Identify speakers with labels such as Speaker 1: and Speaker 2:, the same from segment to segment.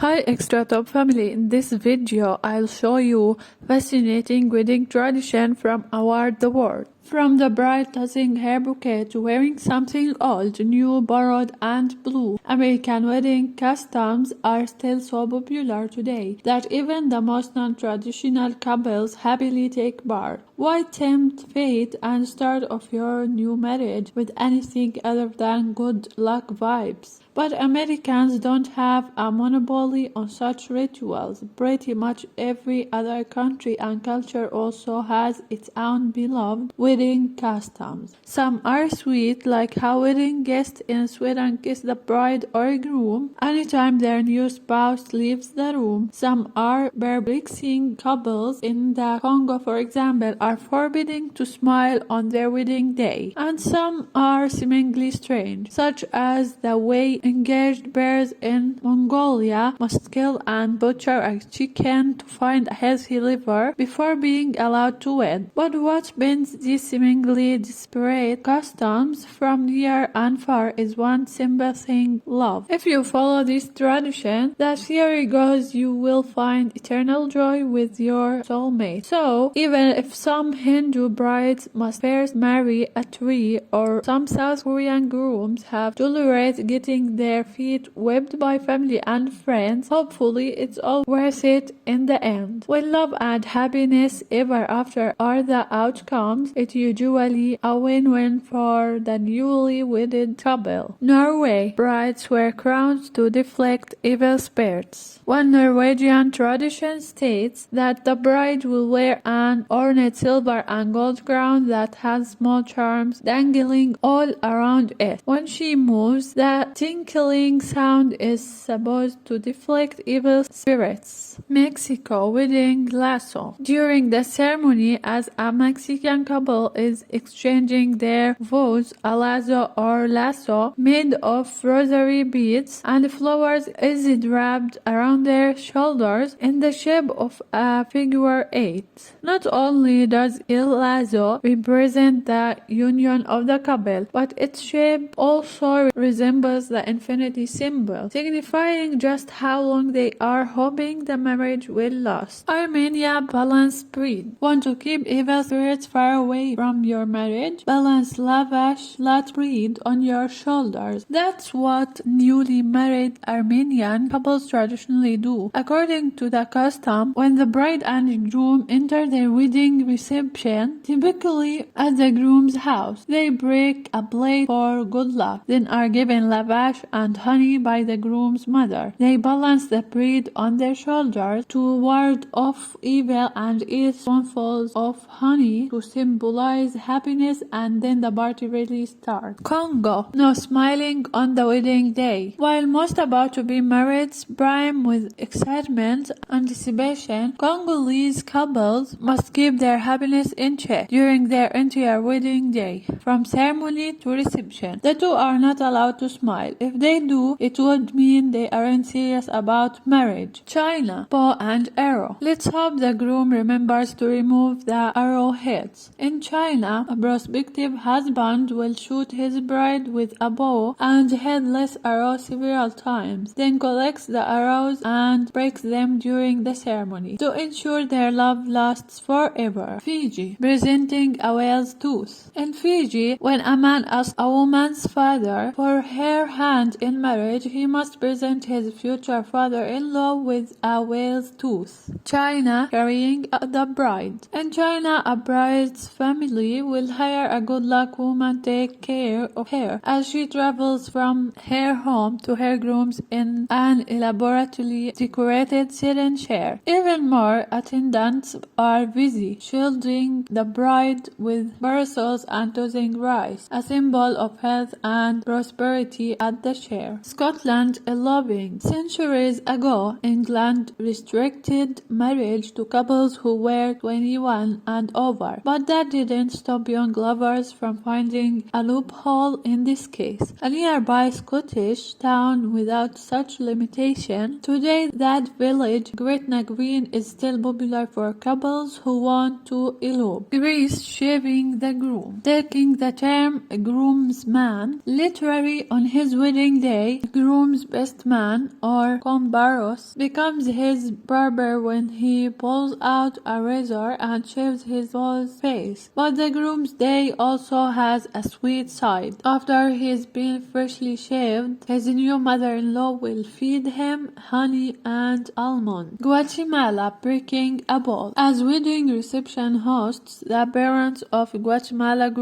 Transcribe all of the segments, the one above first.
Speaker 1: Hi ExtraTop family, in this video I'll show you fascinating wedding tradition from around the world. From the bride tossing her bouquet to wearing something old, new, borrowed and blue, American wedding customs are still so popular today that even the most non-traditional couples happily take part. Why tempt fate and start of your new marriage with anything other than good luck vibes? But Americans don't have a monopoly on such rituals. Pretty much every other country and culture also has its own beloved wedding customs. Some are sweet, like how wedding guests in Sweden kiss the bride or groom anytime their new spouse leaves the room. Some are perplexing. Couples in the Congo, for example, are forbidden to smile on their wedding day. And some are seemingly strange, such as the way engaged pairs in Mongolia must kill and butcher a chicken to find a healthy liver before being allowed to wed. But what bends these seemingly disparate customs from near and far is one simple thing: love. If you follow this tradition, the theory goes you will find eternal joy with your soulmate. So, even if some Hindu brides must first marry a tree, or some South Korean grooms have to tolerate getting their feet whipped by family and friends, hopefully it's all worth it in the end. When love and happiness ever after are the outcomes, it's usually a win-win for the newly wedded couple. Norway, brides wear crowns to deflect evil spirits. One Norwegian tradition states that the bride will wear an ornate silver and gold crown that has small charms dangling all around it. When she moves, the tinkling sound is supposed to deflect evil spirits. Mexico wedding lasso. During the ceremony, as a Mexican couple is exchanging their vows, a lasso made of rosary beads and flowers is wrapped around their shoulders in the shape of a figure 8. Not only does el lasso represent the union of the couple, but its shape also resembles the infinity symbol, signifying just how long they are hoping the marriage will last. Armenia balance breed. Want to keep evil spirits far away from your marriage? Balance lavish flat breed on your shoulders. That's what newly married Armenian couples traditionally do. According to the custom, when the bride and groom enter their wedding reception, typically at the groom's house, they break a blade for good luck, then are given lavash and honey by the groom's mother. They balance the bread on their shoulders to ward off evil and eat spoonfuls of honey to symbolize happiness, and then the party really starts. Congo. No smiling on the wedding day. While most about to be married brim with excitement, anticipation, Congolese couples must keep their happiness in check during their entire wedding day, from ceremony to reception. The two are not allowed to smile. If they do, it would mean they aren't serious about marriage. China, bow and arrow. Let's hope the groom remembers to remove the arrowheads. In China, a prospective husband will shoot his bride with a bow and headless arrow several times, then collects the arrows and breaks them during the ceremony to ensure their love lasts forever. Fiji, presenting a whale's tooth. In Fiji, when a man asks a woman's father for her hand in marriage, he must present his future father-in-law with a whale's tooth. China, carrying the bride. In China, a bride's family will hire a good luck woman to take care of her as she travels from her home to her groom's in an elaborately decorated sedan chair. Even more attendants are busy shielding the bride with parasols and tossing rice, a symbol of health and prosperity at the chair. Scotland eloping. Centuries ago, England restricted marriage to couples who were 21 and over, but that didn't stop young lovers from finding a loophole in this case. A nearby Scottish town without such limitation, today that village, Gretna Green, is still popular for couples who want to elope. Greece shaving the groom. Taking the term groomsman literally, on his wedding day, the groom's best man, or kombaros, becomes his barber when he pulls out a razor and shaves his whole face. But the groom's day also has a sweet side. After he's been freshly shaved, his new mother-in-law will feed him honey and almond. Guatemala breaking a ball. As wedding reception hosts, the parents of Guatemalan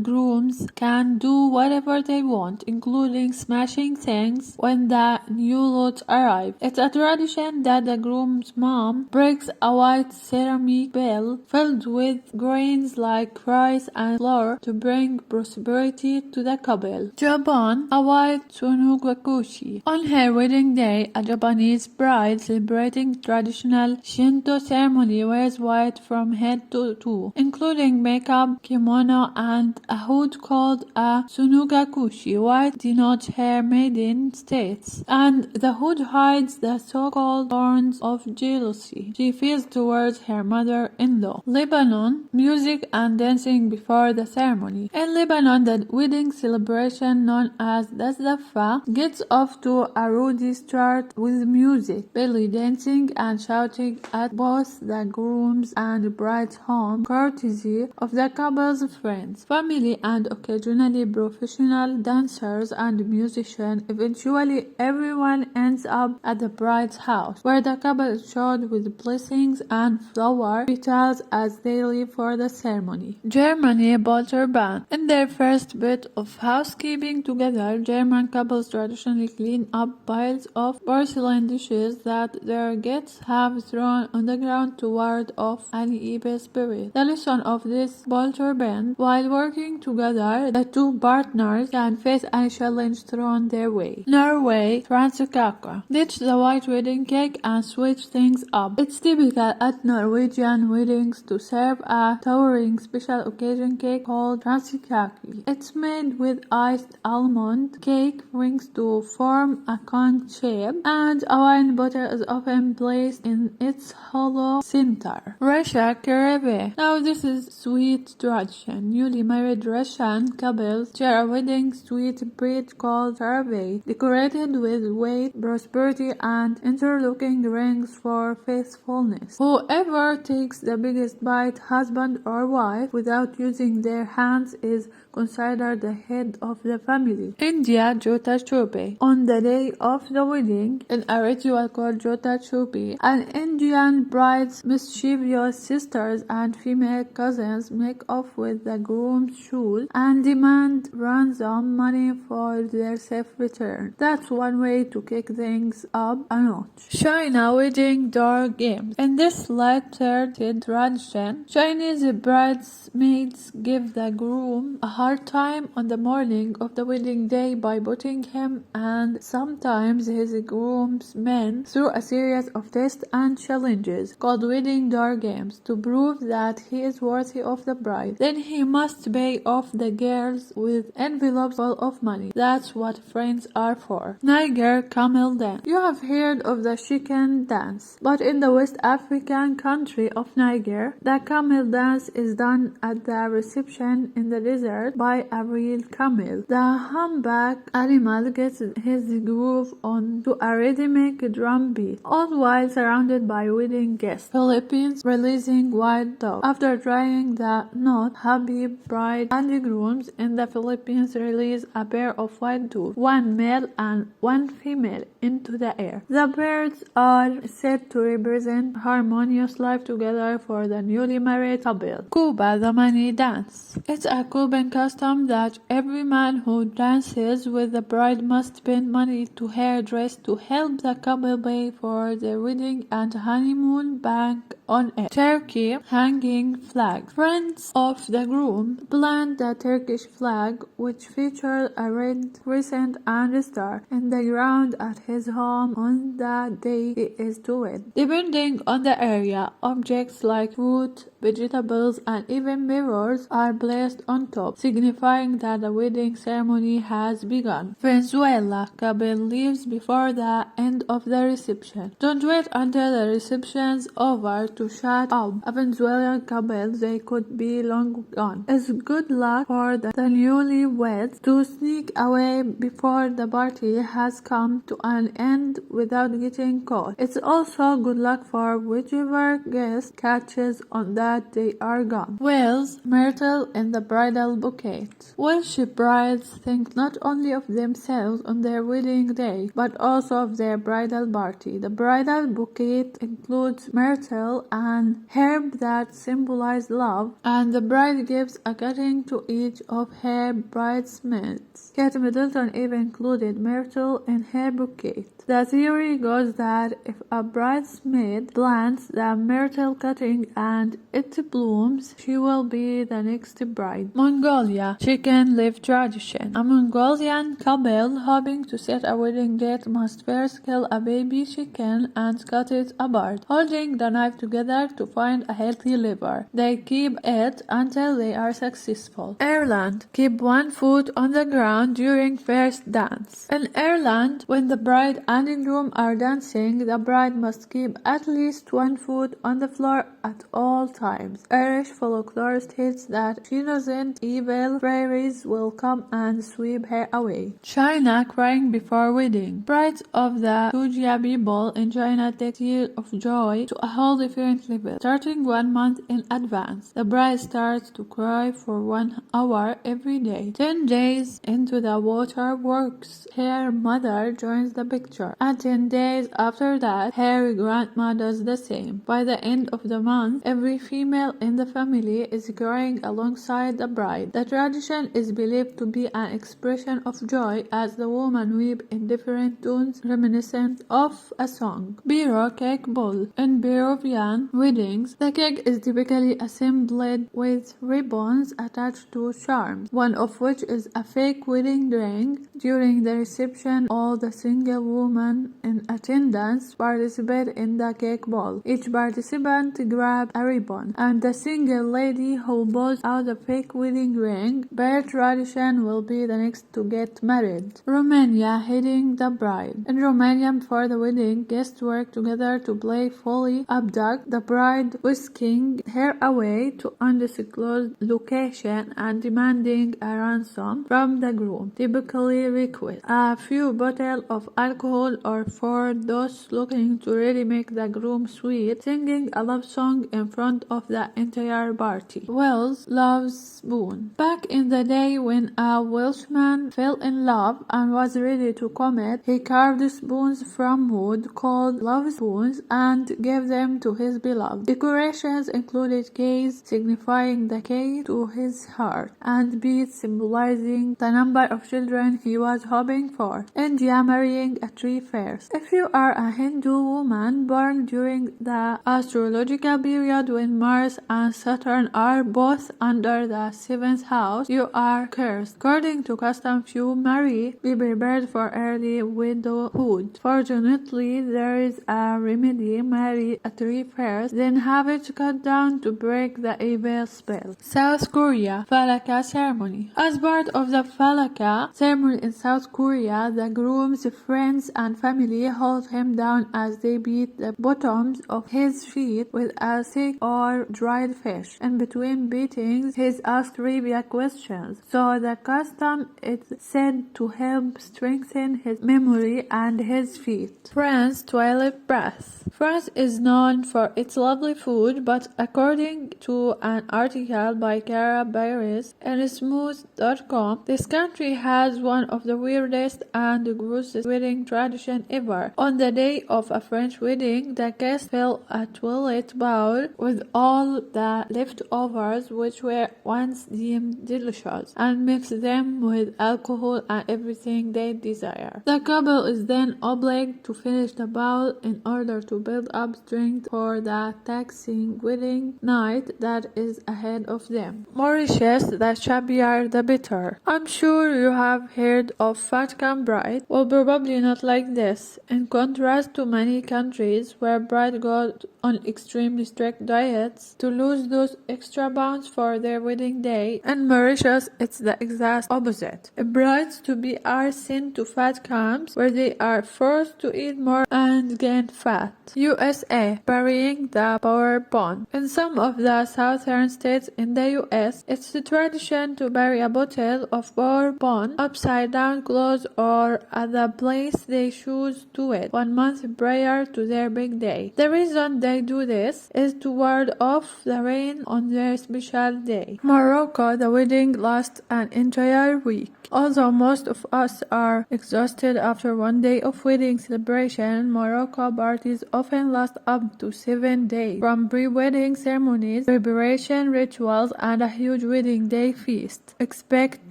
Speaker 1: grooms can do whatever they want, including smashing things when the new lot arrive. It's a tradition that the groom's mom breaks a white ceramic bowl filled with grains like rice and flour to bring prosperity to the couple. Japan, a white sunugakushi. On her wedding day, a Japanese bride celebrating traditional Shinto ceremony wears white from head to toe, including makeup, kimono, and a hood called a sunugakushi. White denotes her maiden states, and the hood hides the so-called thorns of jealousy she feels towards her mother-in-law. Lebanon, music and dancing before the ceremony. In Lebanon, the wedding celebration known as the Zaffa gets off to a rowdy start with music, belly dancing, and shouting at both the groom's and bride's home, courtesy of the couple's friends, family, and occasionally professional dancers and musicians. Eventually, everyone ends up at the bride's house, where the couple is showered with blessings and flower petals as they leave for the ceremony. Germany Bolter Ban. In their first bit of housekeeping together, German couples traditionally clean up piles of porcelain dishes that their guests have thrown on the ground to ward off any evil spirit. The lesson of this Bolter Ban: while working together, the two partners can face any challenge thrown their way. Norway Transekaka. Ditch the white wedding cake and switch things up. It's typical at Norwegian weddings to serve a towering special occasion cake called transekaki. It's made with iced almond cake rings to form a cone shape, and a wine bottle is often placed in its hollow center. Russia Kareve. Now this is sweet tradition. Newly married Russian couples share a wedding sweet bread called kareve, decorated with weight, prosperity, and interlocking rings for faithfulness. Whoever takes the biggest bite, husband or wife, without using their hands is considered the head of the family. India Jota Chope. On the day of the wedding, in a ritual called Jota Chope, an Indian bride's mischievous sisters and female cousins make off with the groom's shoes and demand ransom money for their safe return. That's one way to kick things up a notch. China Wedding Door Games. In this light-hearted tradition, Chinese bridesmaids give the groom a hard time on the morning of the wedding day by putting him and sometimes his groomsmen through a series of tests and challenges called wedding door games to prove that he is worthy of the bride. Then he must pay off the girls with envelopes full of money. That's what friends are for. Niger Camel Dance. You have heard of the chicken dance, but in the West African country of Niger, the camel dance is done at the reception in the desert by a real camel. The humpback animal gets his groove on to a rhythmic drum beat, all while surrounded by wedding guests. Philippines releasing wild dogs. After trying the not happy bride and grooms in the Philippines release a pair of wild dogs, one male and one female, into the air. The birds are said to represent harmonious life together for the newly married couple. Cuba, the money dance. It's a Cuban custom that every man who dances with the bride must spend money to hairdress to help the couple pay for their wedding and honeymoon bank on it. Turkey, hanging flag. Friends of the groom plant the Turkish flag, which featured a red crescent and a star, in the ground at his home on the day he is to wed. Depending on the area, objects like fruit, vegetables, and even mirrors are placed on top, signifying that the wedding ceremony has begun. Venezuela couple leaves before the end of the reception. Don't wait until the reception's over to shut up. A Venezuelan couple, they could be long gone. It's good luck for the newlyweds to sneak away before the party has come to an end without getting caught. It's also good luck for whichever guest catches on that they are gone. Wales, myrtle in the bridal bouquet. Welsh brides think not only of themselves on their wedding day, but also of their bridal party. The bridal bouquet includes myrtle, an herb that symbolizes love, and the bride gives a cutting to each of her bridesmaids. Kate Middleton even included myrtle in her bouquet. The theory goes that if a bridesmaid plants the myrtle cutting and it blooms, she will be the next bride. Mongolia chicken leaf tradition. A Mongolian couple hoping to set a wedding date must first kill a baby chicken and cut it apart, holding the knife together to find a healthy liver. They keep it until they are successful. Ireland keep one foot on the ground during first dance. In Ireland, when the bride and the groom are dancing, the bride must keep at least one foot on the floor at all times. Irish folklore states that she doesn't, evil fairies will come and sweep her away. China crying before wedding. Brides of the Tujia people in China take tears of joy to a whole different level. Starting 1 month in advance, the bride starts to cry for 1 hour every day. 10 days into the waterworks, her mother joins the picture, and 10 days after that, her grandma does the same. By the end of the month, every female in the family is crying alongside the bride. The tradition is believed to be an expression of joy as the women weep in different tones reminiscent of a song. Biro cake bowl. In Peruvian weddings, the cake is typically assembled with ribbons attached to charms, one of which is a fake wedding ring. During the reception, all the single women in attendance participate in the cake bowl. Each participant grabs a ribbon, and the single lady who pulls out the fake wedding ring, per tradition, will be the next to get married. Romania heading the bride. In Romania, before the wedding, guests work together to playfully abduct the bride, whisking her away to undisclosed location and demanding a ransom from the groom, typically request a few bottles of alcohol, or for those looking to really make the groom sweet, singing a love song in front of the entire party. Wales loves spoon. Back in the day when a Welshman fell in love and was ready to commit, he carved spoons from wood called love spoons and gave them to his beloved. Decorations included keys signifying the key to his heart, and beads symbolizing the number of children he was hoping for. India marrying a tree first. If you are a Hindu woman born during the astrological period when Mars and Saturn are both under the 7th house, you are cursed. According to custom, if you marry, be prepared for early widowhood. Fortunately, there is a remedy: marry a tree first, then have it cut down to break the evil spell. South Korea Balaka ceremony. As part of the Balaka ceremony in South Korea, the groom's friends and family hold him down as they beat the bottoms of his feet with a stick or dried fish. In between beatings, he is asked trivia questions. So the custom is said to help strengthen his memory and his feet. France toilet breath. France is known for its lovely food, but according to an article by Cara Bayres in Smooth.com, this country has one of the weirdest and grossest wedding tradition ever. On the day of a French wedding, the guests fill a toilet bowl with all the leftovers which were once deemed delicious and mix them with alcohol and everything they desire. The couple is then obliged to finish the bowl in order to build up strength for the taxing wedding night that is ahead of them. Mauritius, the shabbier the better. I'm sure you have heard of Fat Cam Bride. Well, probably not like like this. In contrast to many countries where brides go on extremely strict diets to lose those extra pounds for their wedding day, in Mauritius it's the exact opposite. Brides-to-be are sent to fat camps where they are forced to eat more and gain fat. USA, burying the power bond. In some of the southern states in the US, it's the tradition to bury a bottle of power bond upside down clothes or at the place they choose to it 1 month prior to their big day. The reason they do this is to ward off the rain on their special day. Morocco, the wedding lasts an entire week. Although most of us are exhausted after one day of wedding celebration, Morocco parties often last up to 7 days, from pre-wedding ceremonies, preparation rituals, and a huge wedding day feast. Expect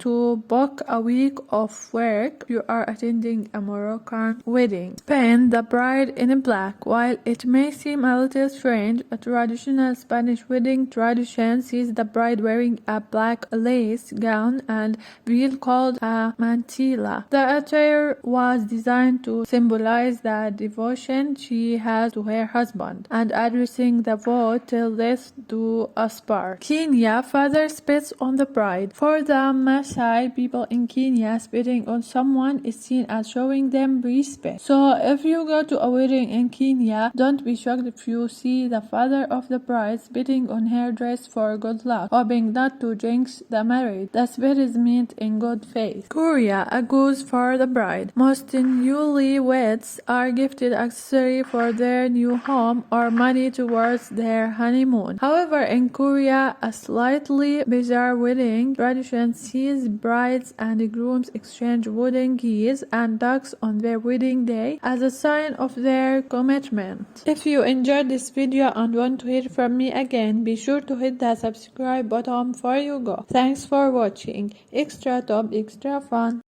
Speaker 1: to book a week of work if you are attending a Moroccan wedding. Spain, the bride in black. While it may seem a little strange, a traditional Spanish wedding tradition sees the bride wearing a black lace gown and veil called a mantilla. The attire was designed to symbolize the devotion she has to her husband and addressing the vow till death do us part. Kenya, father spits on the bride. For the Maasai people in Kenya, spitting on someone is seen as showing them respect. So if you go to a wedding in Kenya, don't be shocked if you see the father of the bride spitting on her dress for good luck, hoping not to jinx the marriage. The spit is meant in good faith. Korea, a goose for the bride. Most newlyweds are gifted accessory for their new home or money towards their honeymoon. However, in Korea, a slightly bizarre wedding tradition sees brides and grooms exchange wooden geese and ducks on their wedding day as a sign of their commitment. If you enjoyed this video and want to hear from me again, be sure to hit the subscribe button before you go. Thanks for watching. Extra top, extra fun.